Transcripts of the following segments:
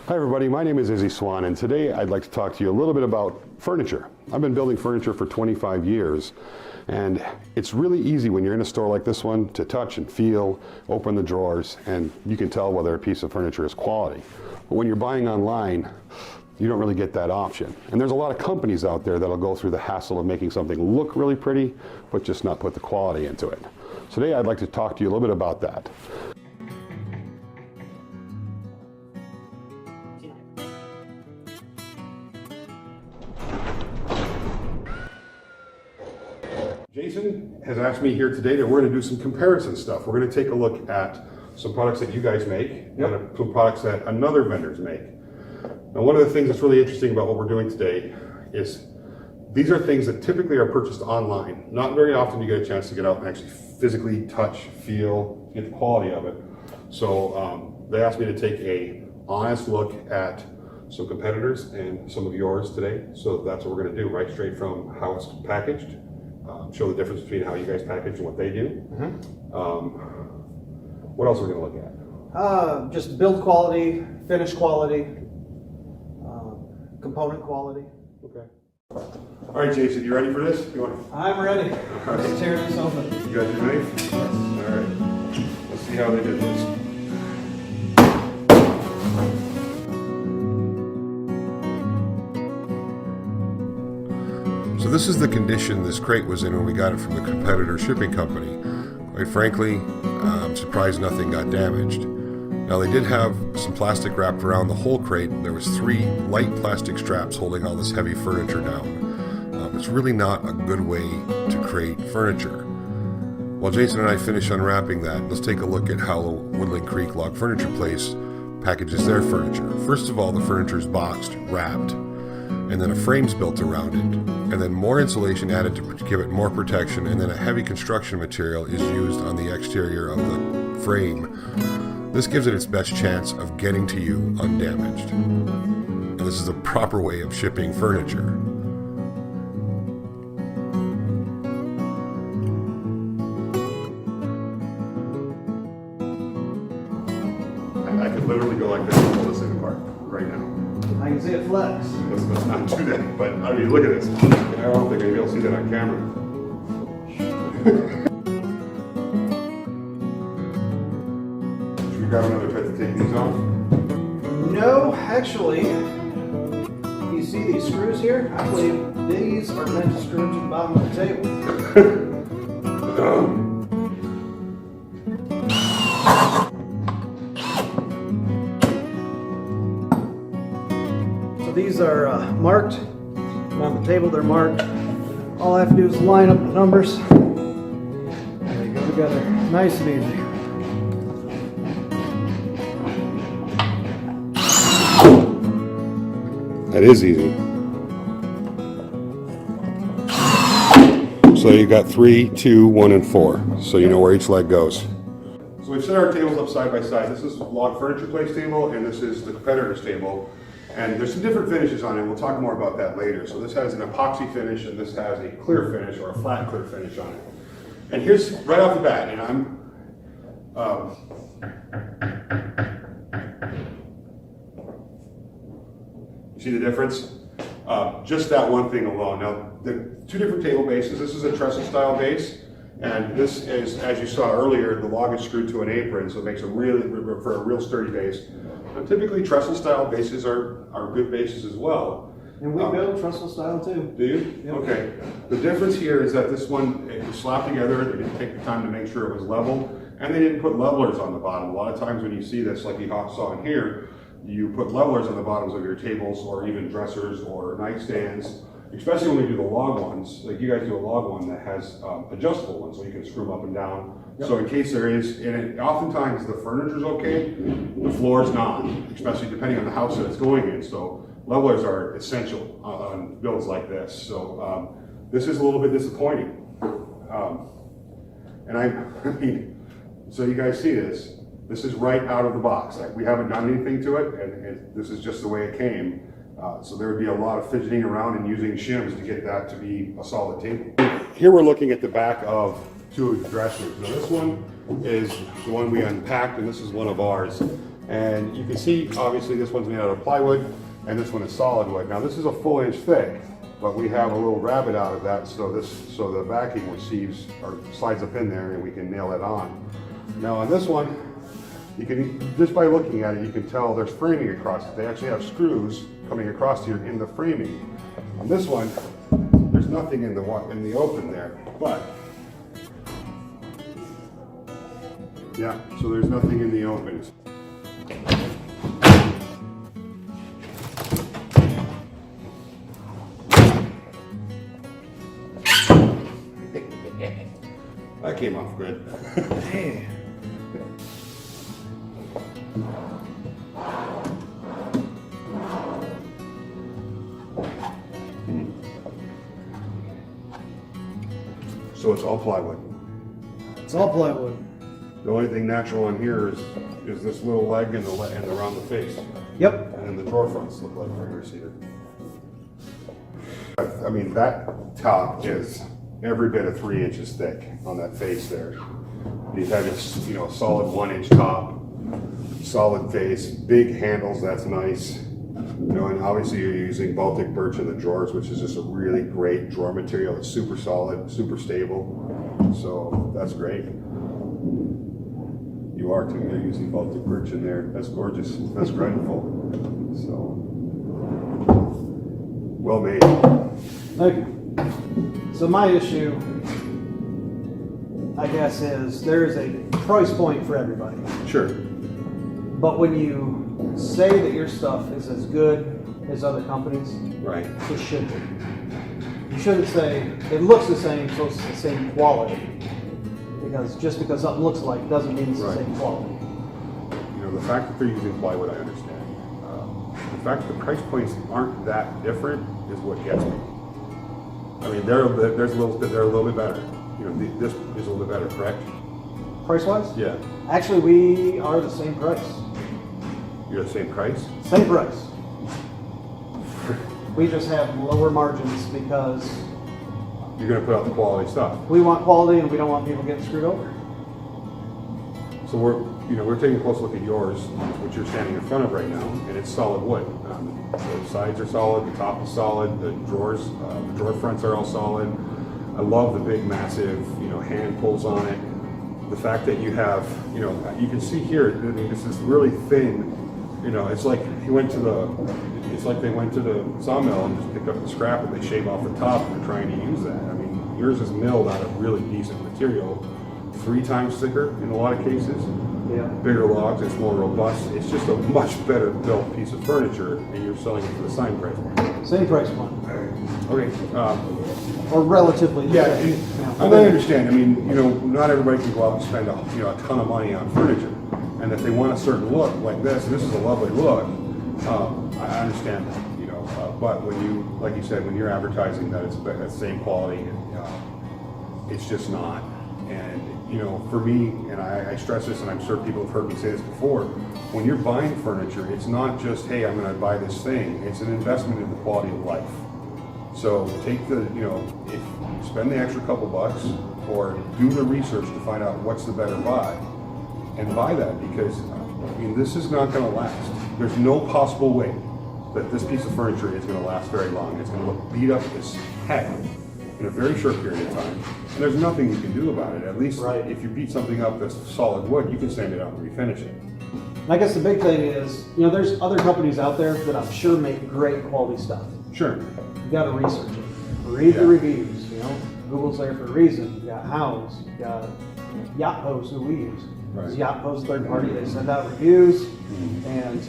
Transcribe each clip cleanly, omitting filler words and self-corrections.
Hi everybody, my name is Izzy Swan, and today I'd like to talk to you a little bit about furniture. I've been building furniture for 25 years, and it's really easy when you're in a store like this one to touch and feel, open the drawers, and you can tell whether a piece of furniture is quality. But when you're buying online, you don't really get that option. And there's a lot of companies out there that'll go through the hassle of making something look really pretty, but just not put the quality into it. So today I'd like to talk to you a little bit about that. Jason has asked me here today that we're going to do some comparison stuff. We're going to take a look at some products that you guys make and some products that another vendors make. Now, one of the things that's really interesting about what we're doing today is these are things that typically are purchased online. Not very often you get a chance to get out and actually physically touch, feel, get the quality of it. So they asked me to take a honest look at some competitors and some of yours today. So that's what we're going to do, right straight from how it's packaged. Show the difference between how you guys package and what they do. What else are we going to look at? Just build quality, finish quality, component quality. Okay. All right, Jason, you ready for this? I'm ready. Let's tear this open. You got your knife? Yes. All right. Let's see how they did this. So this is the condition this crate was in when we got it from the competitor shipping company. Quite frankly, I'm surprised nothing got damaged. Now they did have some plastic wrapped around the whole crate. There was 3 light plastic straps holding all this heavy furniture down. It's really not a good way to create furniture. While Jason and I finish unwrapping that, let's take a look at how Woodland Creek Log Furniture Place packages their furniture. First of all, the furniture is boxed, wrapped, and then a frame's built around it, and then more insulation added to give it more protection, and then a heavy construction material is used on the exterior of the frame. This gives it its best chance of getting to you undamaged. And this is a proper way of shipping furniture. I could literally go like this and pull this thing apart right now. I can see it flex. Let's not do that, but I mean, look at this. I don't think anybody will see that on camera. Should we grab another pet to take these off? No, actually, you see these screws here? I believe these are meant to screw to the bottom of the table. These are marked on the table. They're marked. All I have to do is line up the numbers. There they go together, nice and easy. That is easy. So you got 3, 2, 1, and 4. So you know where each leg goes. So we've set our tables up side by side. This is the Log Furniture Place table, and this is the competitor's table. And there's some different finishes on it. We'll talk more about that later. So this has an epoxy finish, and this has a clear finish or a flat clear finish on it. And here's right off the bat, and you see the difference? Just that one thing alone. Now, the 2 different table bases. This is a trestle style base, and this is, as you saw earlier, the log is screwed to an apron, so it makes a real sturdy base. Now, typically, trestle style bases are good bases as well. And we build trestle style too. Do you? Yep. Okay. The difference here is that this one, it was slapped together. They didn't take the time to make sure it was level, and they didn't put levelers on the bottom. A lot of times when you see this, like you saw in here, you put levelers on the bottoms of your tables or even dressers or nightstands, especially when we do the log ones. Like you guys do a log one that has adjustable ones, so you can screw them up and down. Yep. So in case there is, and oftentimes the furniture's okay, the floor's not, especially depending on the house that it's going in. So levelers are essential on builds like this. So this is a little bit disappointing. And I mean, so you guys see this. This is right out of the box. Like we haven't done anything to it, and this is just the way it came. So there would be a lot of fidgeting around and using shims to get that to be a solid table. Here we're looking at the back of 2 dressers. Now this one is the one we unpacked, and this is one of ours. And you can see, obviously, this one's made out of plywood, and this one is solid wood. Now, this is a full inch thick, but we have a little rabbet out of that, so the backing receives or slides up in there, and we can nail it on. Now, on this one, you can, just by looking at it, you can tell there's framing across it. They actually have screws coming across here in the framing. On this one, there's nothing in the open there, but yeah, so there's nothing in the open. That came off good. Hey. So it's all plywood. It's all plywood. The only thing natural on here is this little leg and around the face. Yep. And then the drawer fronts look like regular cedar. I mean, that top is every bit of 3 inches thick on that face there. You've had this, you know, solid 1 inch top, solid face, big handles, that's nice. You know, and obviously you're using Baltic birch in the drawers, which is just a really great drawer material. It's super solid, super stable. So that's great. You are too, you're using Baltic birch in there. That's gorgeous. That's grateful. So, well made. Thank you. So my issue, I guess, is there is a price point for everybody. Sure. But when you say that your stuff is as good as other companies, Right. it should be. You shouldn't say it looks the same, so it's the same quality. Because just because something looks alike doesn't mean it's the Right. same quality. You know, the fact that they're using plywood, I understand. The fact that the price points aren't that different is what gets me. I mean, they're a little bit better. You know, this is a little bit better, correct? Price wise? Yeah. Actually, we are the same price. You're the same price? Same price. We just have lower margins because You're going to put out the quality stuff. we want quality and we don't want people getting screwed over. So we're taking a close look at yours, which you're standing in front of right now, and it's solid wood. The sides are solid, the top is solid, the drawer fronts are all solid. I love the big, massive, you know, hand pulls on it. The fact that you have, you know, you can see here, I mean, this is really thin. You know, it's like they went to the sawmill and just picked up the scrap and they shave off the top and they're trying to use that. I mean, yours is milled out of really decent material, 3 times thicker in a lot of cases. Yeah. Bigger logs, it's more robust. It's just a much better built piece of furniture, and you're selling it for the same price point. Same price point. Okay. Or relatively. Yeah, I understand. I mean, you know, not everybody can go out and spend a ton of money on furniture, and if they want a certain look like this, and this is a lovely look. I understand that, you know, but when you, like you said, when you're advertising that it's the same quality, it's just not. And you know, for me, and I stress this, and I'm sure people have heard me say this before, when you're buying furniture, it's not just, hey, I'm going to buy this thing. It's an investment in the quality of life. So take the, you know, if spend the extra couple bucks or do the research to find out what's the better buy, and buy that, because I mean, this is not going to last. There's no possible way that this piece of furniture is going to last very long. It's going to look beat up as heck in a very short period of time. And there's nothing you can do about it. At least Right. if you beat something up that's solid wood, you can sand it out and refinish it. And I guess the big thing is, you know, there's other companies out there that I'm sure make great quality stuff. Sure. You got to research it. Read the reviews. You know, Google's there for a reason. You got House. You got Yacht Post, who we use. Right. It's Yacht Post third party. They send out reviews, and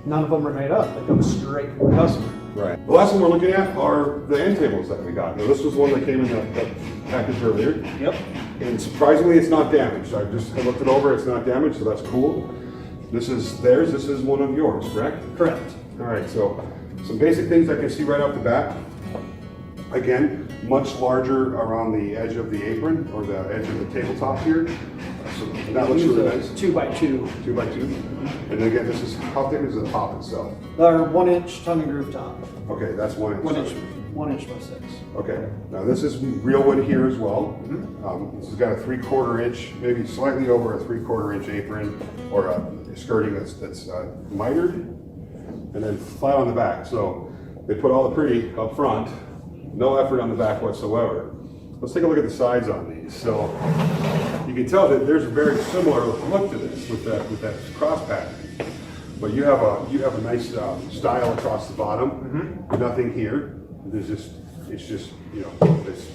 none of them are made up. They come straight from the customer. Right. The last one we're looking at are the end tables that we got. Now, this was one that came in that package earlier. Yep. And surprisingly, it's not damaged. I looked it over, it's not damaged, so that's cool. This is theirs, this is one of yours, correct? Correct. All right, so some basic things I can see right off the bat. Again, much larger around the edge of the apron or the edge of the tabletop here. So that looks really nice. 2x2. 2x2. And again, this is, how thick is the top itself? They're 1 inch tongue and groove top. Okay, that's 1 inch. 1 inch. 1 inch by 6. Okay, now this is real wood here as well. This has got a 3/4 inch, maybe slightly over a 3/4 inch apron, or skirting that's mitered and then flat on the back. So they put all the pretty up front, no effort on the back whatsoever. Let's take a look at the sides on these. So you can tell that there's a very similar look to this with that cross pattern. But you have a nice style across the bottom. Nothing here. It's just you know, it's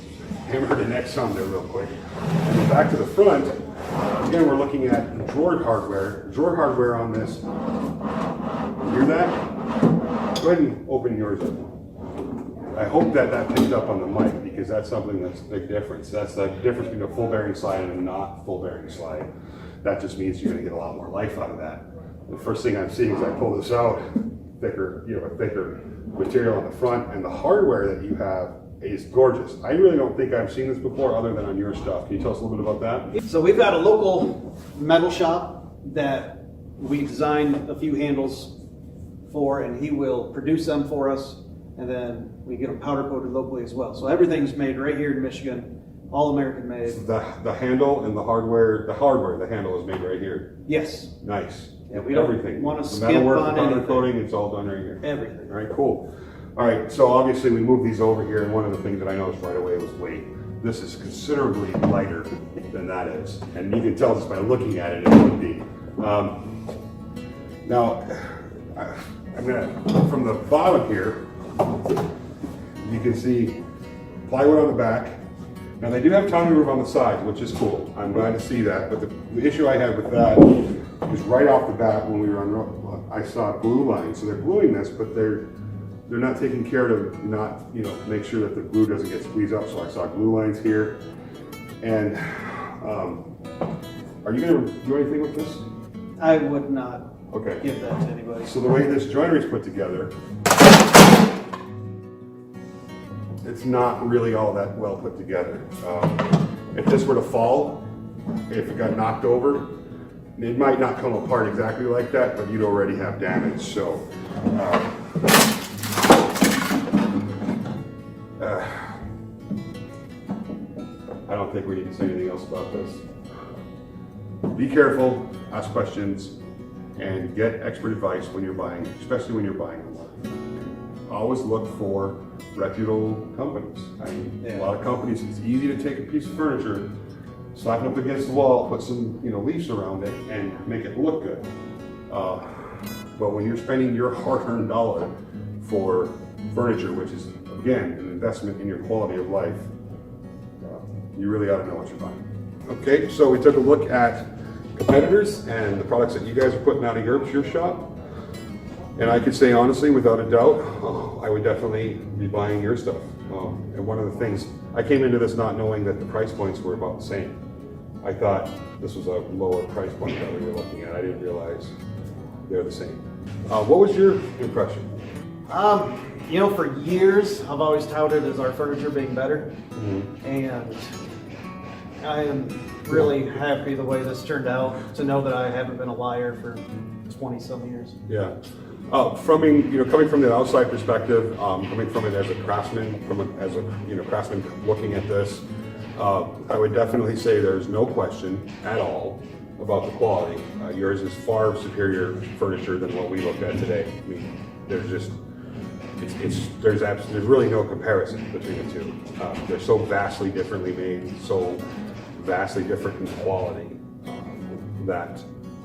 hammered the neck some there real quick. And then back to the front. Again, we're looking at drawer hardware. Drawer hardware on this. Hear that? Go ahead and open yours up. I hope that picked up on the mic, because that's something that's a big difference. That's the difference between a full bearing slide and a not full bearing slide. That just means you're going to get a lot more life out of that. The first thing I'm seeing as I pull this out, thicker material on the front, and the hardware that you have is gorgeous. I really don't think I've seen this before other than on your stuff. Can you tell us a little bit about that? So we've got a local metal shop that we designed a few handles for, and he will produce them for us, and then we get them powder coated locally as well. So everything's made right here in Michigan, all American made. The handle and the handle is made right here. Yes. Nice. Yeah, we don't want to skimp on powder anything. coating, it's all done right here. Everything. All right, cool. All right, so obviously we moved these over here, and one of the things that I noticed right away was weight. This is considerably lighter than that is, and you can tell just by looking at it, it would be. Now, I'm gonna, from the bottom here, you can see plywood on the back. Now they do have tongue roof on the sides, which is cool. I'm glad to see that, but the issue I had with that is right off the bat when we were on, I saw glue lines. So they're gluing this, but they're not taking care to not, you know, make sure that the glue doesn't get squeezed up. So I saw glue lines here. And are you gonna do anything with this? I would not Okay. give that to anybody. So the way this joinery is put together, it's not really all that well put together. If this were to fall, if it got knocked over, it might not come apart exactly like that, but you'd already have damage. So I don't think we need to say anything else about this. Be careful, ask questions, and get expert advice when you're buying, especially when you're buying online. Always look for reputable companies. I mean, a lot of companies, it's easy to take a piece of furniture, slap it up against the wall, put some leaves around it, and make it look good. But when you're spending your hard-earned dollar for furniture, which is, again, an investment in your quality of life, you really ought to know what you're buying. Okay, so we took a look at competitors and the products that you guys are putting out of your shop. And I could say honestly, without a doubt, I would definitely be buying your stuff. And one of the things, I came into this not knowing that the price points were about the same. I thought this was a lower price point that we were looking at. I didn't realize they're the same. What was your impression? You know, for years, I've always touted as our furniture being better. And I am really happy the way this turned out, to know that I haven't been a liar for 20 some years. Yeah. Coming from the outside perspective, coming from it as a craftsman, craftsman looking at this, I would definitely say there's no question at all about the quality. Yours is far superior furniture than what we look at today. I mean, there's really no comparison between the two. They're so vastly differently made, so vastly different in quality that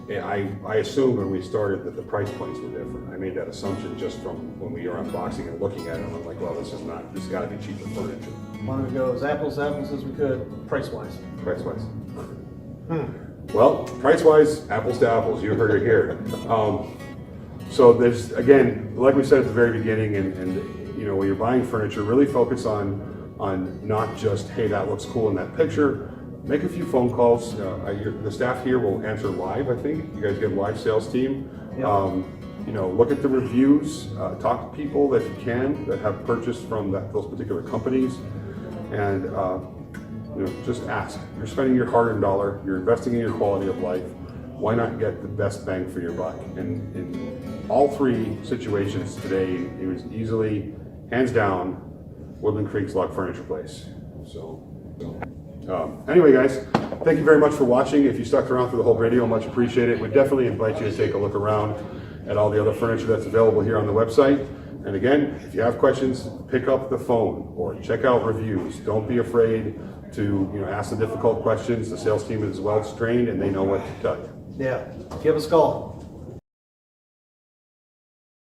I assumed when we started that the price points were different. I made that assumption just from when we were unboxing and looking at it. I'm like, well, this has got to be cheaper furniture. Wanted to go as apples to apples as we could, price-wise. Price-wise. Well, price-wise, apples to apples. You heard it here. So there's, again, like we said at the very beginning, and when you're buying furniture, really focus on not just, hey, that looks cool in that picture. Make a few phone calls. The staff here will answer live, I think. You guys get a live sales team. Yep. Look at the reviews. Talk to people that you can that have purchased from those particular companies. And just ask. You're spending your hard-earned dollar. You're investing in your quality of life. Why not get the best bang for your buck? And in all three situations today, it was easily, hands down, Woodland Creek's Log Furniture Place. So. Anyway, guys, thank you very much for watching. If you stuck around through the whole video, much appreciated. We definitely invite you to take a look around at all the other furniture that's available here on the website. And again, if you have questions, pick up the phone or check out reviews. Don't be afraid to ask the difficult questions. The sales team is well trained and they know what to tell you. Yeah, give us a call.